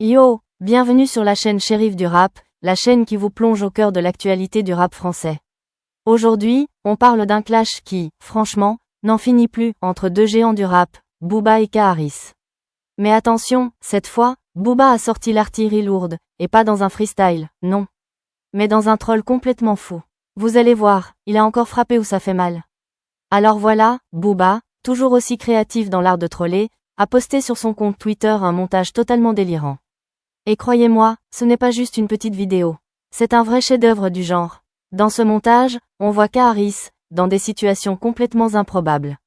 Yo, bienvenue sur la chaîne Shérif du rap, la chaîne qui vous plonge au cœur de l'actualité du rap français. Aujourd'hui, on parle d'un clash qui, franchement, n'en finit plus entre deux géants du rap, Booba et K-Harris. Mais attention, cette fois, Booba a sorti l'artillerie lourde, et pas dans un freestyle, non. Mais dans un troll complètement fou. Vous allez voir, il a encore frappé où ça fait mal. Alors voilà, Booba, toujours aussi créatif dans l'art de troller, a posté sur son compte Twitter un montage totalement délirant. Et croyez-moi, ce n'est pas juste une petite vidéo. C'est un vrai chef-d'œuvre du genre. Dans ce montage, on voit K-Harris, dans des situations complètement improbables.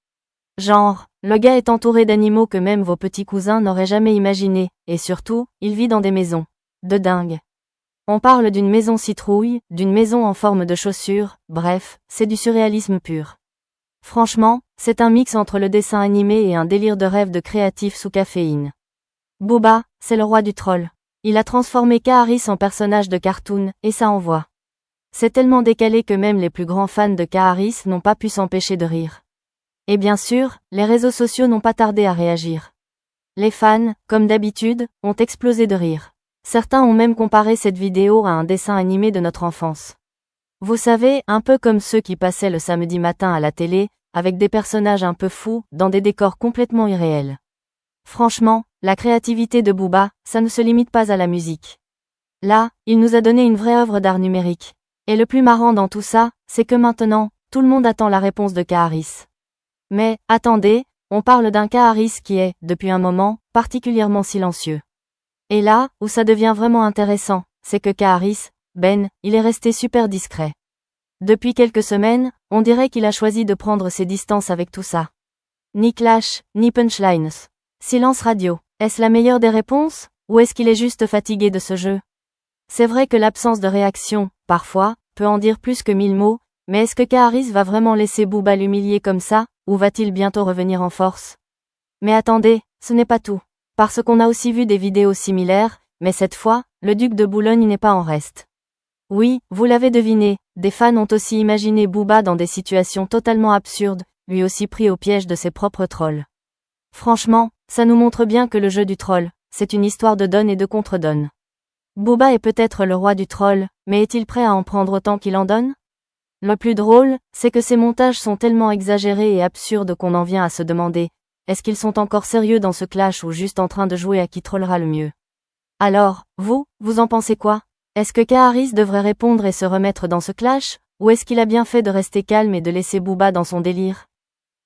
Genre, le gars est entouré d'animaux que même vos petits cousins n'auraient jamais imaginé, et surtout, il vit dans des maisons. De dingue. On parle d'une maison citrouille, d'une maison en forme de chaussure, bref, c'est du surréalisme pur. Franchement, c'est un mix entre le dessin animé et un délire de rêve de créatif sous caféine. Booba, c'est le roi du troll. Il a transformé K-Harris en personnage de cartoon, et ça envoie. C'est tellement décalé que même les plus grands fans de K-Harris n'ont pas pu s'empêcher de rire. Et bien sûr, les réseaux sociaux n'ont pas tardé à réagir. Les fans, comme d'habitude, ont explosé de rire. Certains ont même comparé cette vidéo à un dessin animé de notre enfance. Vous savez, un peu comme ceux qui passaient le samedi matin à la télé, avec des personnages un peu fous, dans des décors complètement irréels. Franchement, la créativité de Booba, ça ne se limite pas à la musique. Là, il nous a donné une vraie œuvre d'art numérique. Et le plus marrant dans tout ça, c'est que maintenant, tout le monde attend la réponse de K-Harris. Mais, attendez, on parle d'un K-Harris qui est, depuis un moment, particulièrement silencieux. Et là, où ça devient vraiment intéressant, c'est que K-Harris, il est resté super discret. Depuis quelques semaines, on dirait qu'il a choisi de prendre ses distances avec tout ça. Ni clash, ni punchlines. Silence radio. Est-ce la meilleure des réponses, ou est-ce qu'il est juste fatigué de ce jeu? C'est vrai que l'absence de réaction, parfois, peut en dire plus que 1000 mots, mais est-ce que K-Harris va vraiment laisser Booba l'humilier comme ça, ou va-t-il bientôt revenir en force? Mais attendez, ce n'est pas tout. Parce qu'on a aussi vu des vidéos similaires, mais cette fois, le duc de Boulogne n'est pas en reste. Oui, vous l'avez deviné, des fans ont aussi imaginé Booba dans des situations totalement absurdes, lui aussi pris au piège de ses propres trolls. Franchement, ça nous montre bien que le jeu du troll, c'est une histoire de donne et de contre-donne. Booba est peut-être le roi du troll, mais est-il prêt à en prendre autant qu'il en donne? Le plus drôle, c'est que ces montages sont tellement exagérés et absurdes qu'on en vient à se demander, est-ce qu'ils sont encore sérieux dans ce clash ou juste en train de jouer à qui trollera le mieux? Alors, vous en pensez quoi? Est-ce que K-Harris devrait répondre et se remettre dans ce clash, ou est-ce qu'il a bien fait de rester calme et de laisser Booba dans son délire?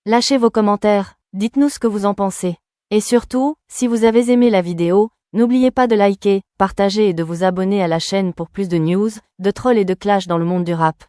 Lâchez vos commentaires, dites-nous ce que vous en pensez. Et surtout, si vous avez aimé la vidéo, n'oubliez pas de liker, partager et de vous abonner à la chaîne pour plus de news, de trolls et de clash dans le monde du rap.